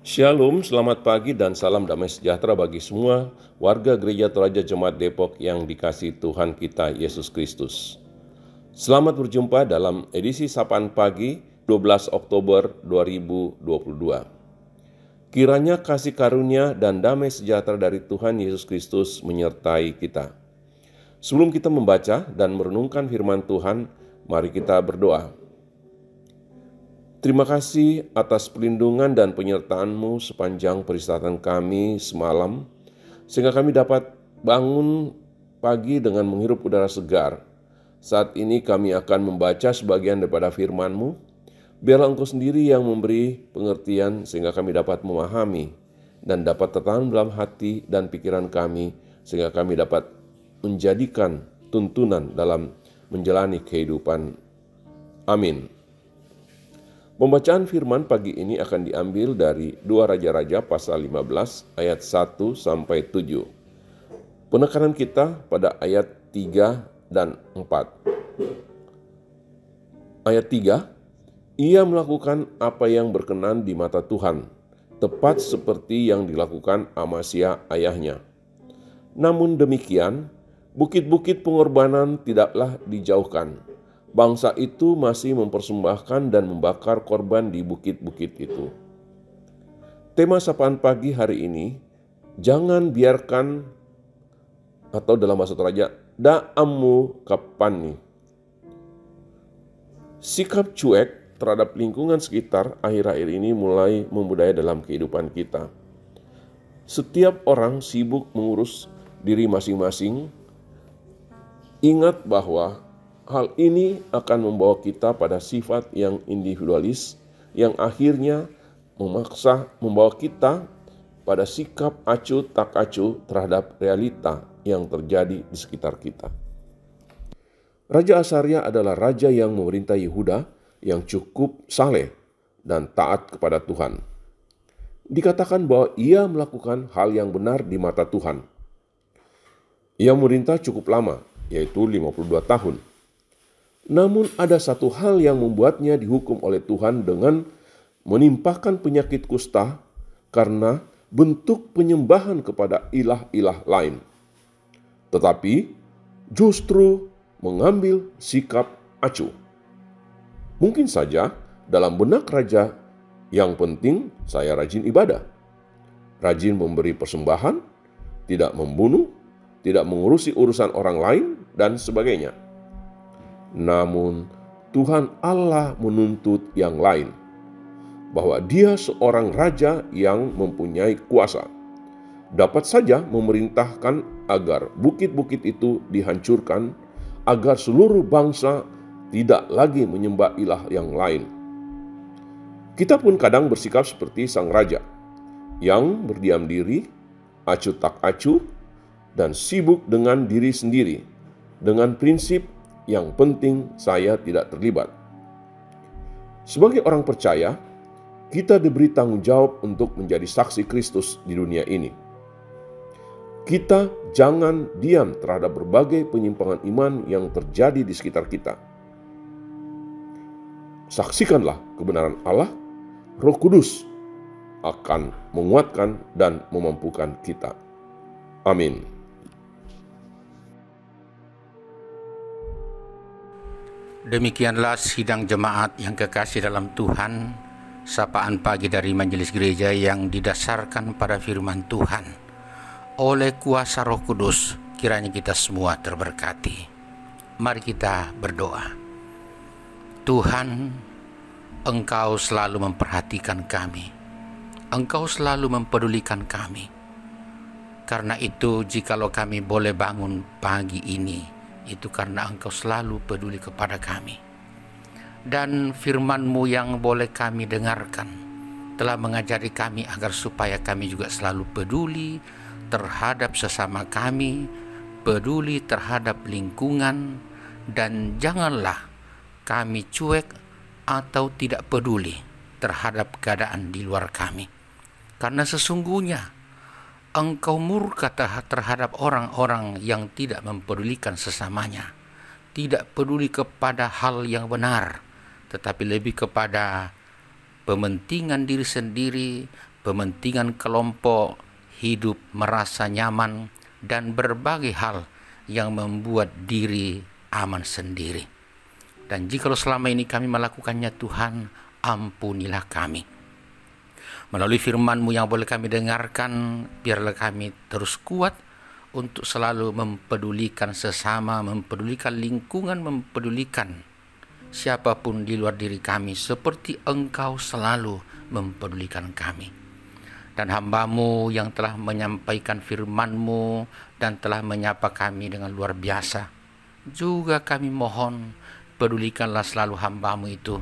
Shalom, selamat pagi dan salam damai sejahtera bagi semua warga Gereja Toraja Jemaat Depok yang dikasihi Tuhan kita Yesus Kristus. Selamat berjumpa dalam edisi Sapaan Pagi 12 Oktober 2022. Kiranya kasih karunia dan damai sejahtera dari Tuhan Yesus Kristus menyertai kita. Sebelum kita membaca dan merenungkan firman Tuhan, mari kita berdoa. Terima kasih atas perlindungan dan penyertaan-Mu sepanjang peristirahan kami semalam, sehingga kami dapat bangun pagi dengan menghirup udara segar. Saat ini kami akan membaca sebagian daripada firman-Mu. Biarlah Engkau sendiri yang memberi pengertian sehingga kami dapat memahami dan dapat tertanam dalam hati dan pikiran kami, sehingga kami dapat menjadikan tuntunan dalam menjalani kehidupan. Amin. Pembacaan firman pagi ini akan diambil dari 2 Raja-Raja pasal 15 ayat 1 sampai 7. Penekanan kita pada ayat 3 dan 4. Ayat 3, ia melakukan apa yang berkenan di mata Tuhan, tepat seperti yang dilakukan Amasya ayahnya. Namun demikian, bukit-bukit pengorbanan tidaklah dijauhkan. Bangsa itu masih mempersembahkan dan membakar korban di bukit-bukit itu. Tema sapaan pagi hari ini, jangan biarkan, atau dalam bahasa Toraja, da'ammu kapani. Sikap cuek terhadap lingkungan sekitar akhir-akhir ini mulai membudaya dalam kehidupan kita. Setiap orang sibuk mengurus diri masing-masing. Ingat bahwa hal ini akan membawa kita pada sifat yang individualis yang akhirnya memaksa membawa kita pada sikap acuh tak acuh terhadap realita yang terjadi di sekitar kita. Raja Asarya adalah raja yang memerintah Yehuda yang cukup saleh dan taat kepada Tuhan. Dikatakan bahwa ia melakukan hal yang benar di mata Tuhan. Ia memerintah cukup lama, yaitu 52 tahun. Namun ada satu hal yang membuatnya dihukum oleh Tuhan dengan menimpakan penyakit kusta karena bentuk penyembahan kepada ilah-ilah lain. Tetapi justru mengambil sikap acuh. Mungkin saja dalam benak raja yang penting saya rajin ibadah, rajin memberi persembahan, tidak membunuh, tidak mengurusi urusan orang lain, dan sebagainya. Namun Tuhan Allah menuntut yang lain, bahwa dia seorang raja yang mempunyai kuasa, dapat saja memerintahkan agar bukit-bukit itu dihancurkan, agar seluruh bangsa tidak lagi menyembah ilah yang lain. Kita pun kadang bersikap seperti sang raja, yang berdiam diri, acuh tak acuh, dan sibuk dengan diri sendiri, dengan prinsip yang penting saya tidak terlibat. Sebagai orang percaya, kita diberi tanggung jawab untuk menjadi saksi Kristus di dunia ini. Kita jangan diam terhadap berbagai penyimpangan iman yang terjadi di sekitar kita. Saksikanlah kebenaran Allah, Roh Kudus akan menguatkan dan memampukan kita. Amin. Demikianlah sidang jemaat yang kekasih dalam Tuhan, sapaan pagi dari majelis gereja yang didasarkan pada firman Tuhan. Oleh kuasa Roh Kudus, kiranya kita semua terberkati. Mari kita berdoa. Tuhan, Engkau selalu memperhatikan kami. Engkau selalu mempedulikan kami. Karena itu, jikalau kami boleh bangun pagi ini, itu karena Engkau selalu peduli kepada kami. Dan firman-Mu yang boleh kami dengarkan telah mengajari kami agar supaya kami juga selalu peduli terhadap sesama kami, peduli terhadap lingkungan, dan janganlah kami cuek atau tidak peduli terhadap keadaan di luar kami. Karena sesungguhnya Engkau murka terhadap orang-orang yang tidak mempedulikan sesamanya, tidak peduli kepada hal yang benar, tetapi lebih kepada pementingan diri sendiri, pementingan kelompok, hidup merasa nyaman, dan berbagai hal yang membuat diri aman sendiri. Dan jikalau selama ini kami melakukannya, Tuhan, ampunilah kami. Melalui firman-Mu yang boleh kami dengarkan, biarlah kami terus kuat untuk selalu mempedulikan sesama, mempedulikan lingkungan, mempedulikan siapapun di luar diri kami, seperti Engkau selalu mempedulikan kami. Dan hamba-Mu yang telah menyampaikan firman-Mu dan telah menyapa kami dengan luar biasa, juga kami mohon, pedulikanlah selalu hamba-Mu itu,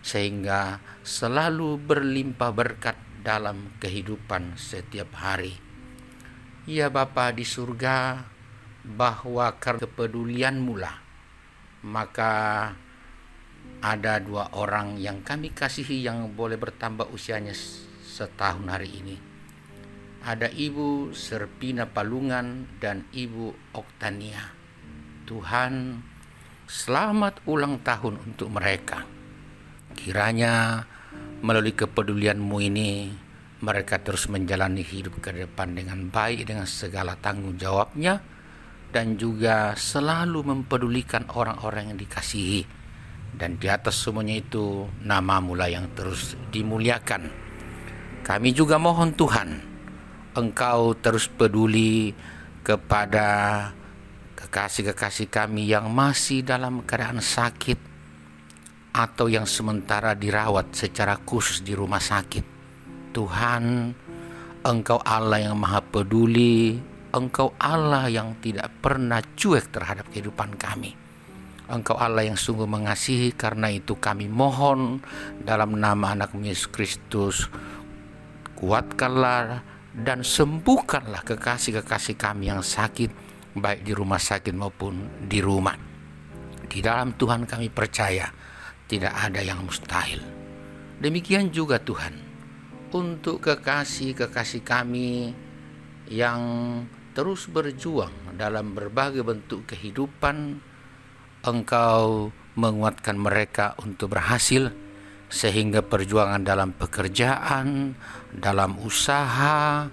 sehingga selalu berlimpah berkat dalam kehidupan setiap hari. Ya Bapa di surga, bahwa karena kepedulian-Mu lah, maka ada 2 orang yang kami kasihi yang boleh bertambah usianya setahun hari ini. Ada Ibu Serpina Palungan dan Ibu Oktania. Tuhan, selamat ulang tahun untuk mereka. Kiranya melalui kepedulian-Mu ini, mereka terus menjalani hidup ke depan dengan baik, dengan segala tanggung jawabnya, dan juga selalu mempedulikan orang-orang yang dikasihi. Dan di atas semuanya itu, nama-Mu lah yang terus dimuliakan. Kami juga mohon Tuhan, Engkau terus peduli kepada kekasih-kekasih kami yang masih dalam keadaan sakit atau yang sementara dirawat secara khusus di rumah sakit. Tuhan, Engkau Allah yang maha peduli, Engkau Allah yang tidak pernah cuek terhadap kehidupan kami. Engkau Allah yang sungguh mengasihi, karena itu kami mohon dalam nama anak-Mu Yesus Kristus, kuatkanlah dan sembuhkanlah kekasih-kekasih kami yang sakit, baik di rumah sakit maupun di rumah. Di dalam Tuhan kami percaya tidak ada yang mustahil. Demikian juga Tuhan, untuk kekasih-kekasih kami yang terus berjuang dalam berbagai bentuk kehidupan, Engkau menguatkan mereka untuk berhasil, sehingga perjuangan dalam pekerjaan, dalam usaha,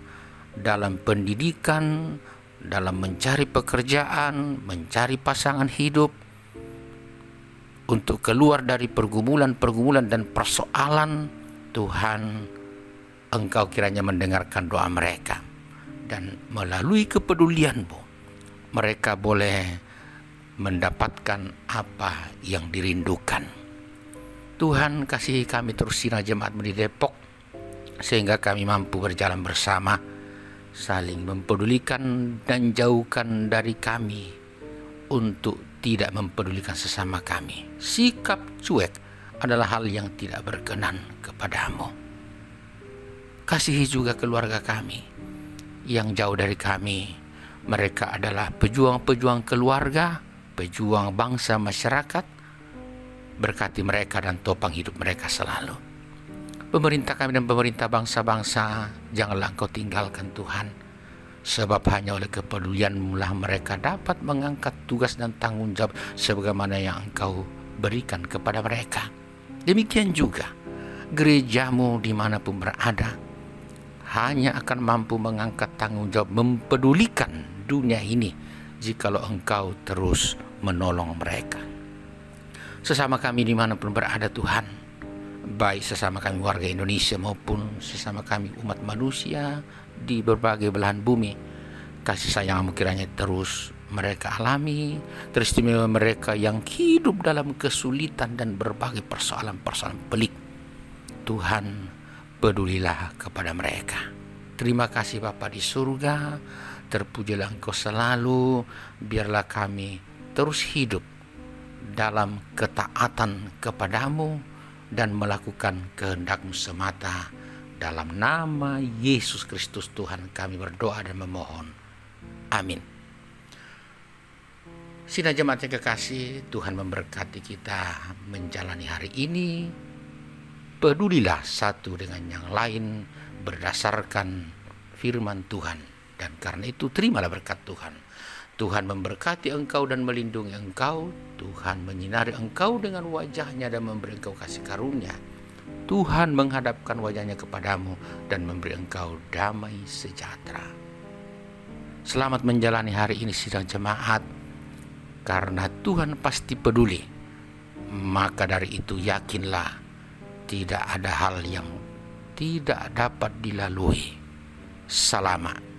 dalam pendidikan, dalam mencari pekerjaan, mencari pasangan hidup, untuk keluar dari pergumulan-pergumulan dan persoalan, Tuhan, Engkau kiranya mendengarkan doa mereka, dan melalui kepedulian-Mu mereka boleh mendapatkan apa yang dirindukan. Tuhan, kasihi kami terus Sinar Jemaat di Depok, sehingga kami mampu berjalan bersama, saling mempedulikan dan jauhkan dari kami untuk tidak mempedulikan sesama kami. Sikap cuek adalah hal yang tidak berkenan kepada-Mu. Kasihi juga keluarga kami yang jauh dari kami. Mereka adalah pejuang-pejuang keluarga, pejuang bangsa masyarakat. Berkati mereka dan topang hidup mereka selalu. Pemerintah kami dan pemerintah bangsa-bangsa, janganlah Engkau tinggalkan Tuhan, sebab hanya oleh kepedulian-Mu lah mereka dapat mengangkat tugas dan tanggung jawab sebagaimana yang Engkau berikan kepada mereka. Demikian juga gereja-Mu dimanapun berada, hanya akan mampu mengangkat tanggung jawab mempedulikan dunia ini jikalau Engkau terus menolong mereka. Sesama kami dimanapun berada Tuhan, baik sesama kami warga Indonesia maupun sesama kami umat manusia di berbagai belahan bumi, kasih sayang-Mu kiranya terus mereka alami, teristimewa mereka yang hidup dalam kesulitan dan berbagai persoalan-persoalan pelik. Tuhan, pedulilah kepada mereka. Terima kasih Bapa di surga, terpujilah Engkau selalu. Biarlah kami terus hidup dalam ketaatan kepada-Mu dan melakukan kehendak-Mu semata. Dalam nama Yesus Kristus Tuhan kami berdoa dan memohon. Amin. Sinar Jemaat yang kekasih, Tuhan memberkati kita menjalani hari ini. Pedulilah satu dengan yang lain berdasarkan firman Tuhan, dan karena itu terimalah berkat Tuhan. Tuhan memberkati engkau dan melindungi engkau. Tuhan menyinari engkau dengan wajah-Nya dan memberi engkau kasih karunia. Tuhan menghadapkan wajahnya kepadamu dan memberi engkau damai sejahtera. Selamat menjalani hari ini sidang jemaat, karena Tuhan pasti peduli. Maka dari itu yakinlah, tidak ada hal yang tidak dapat dilalui. Selamat.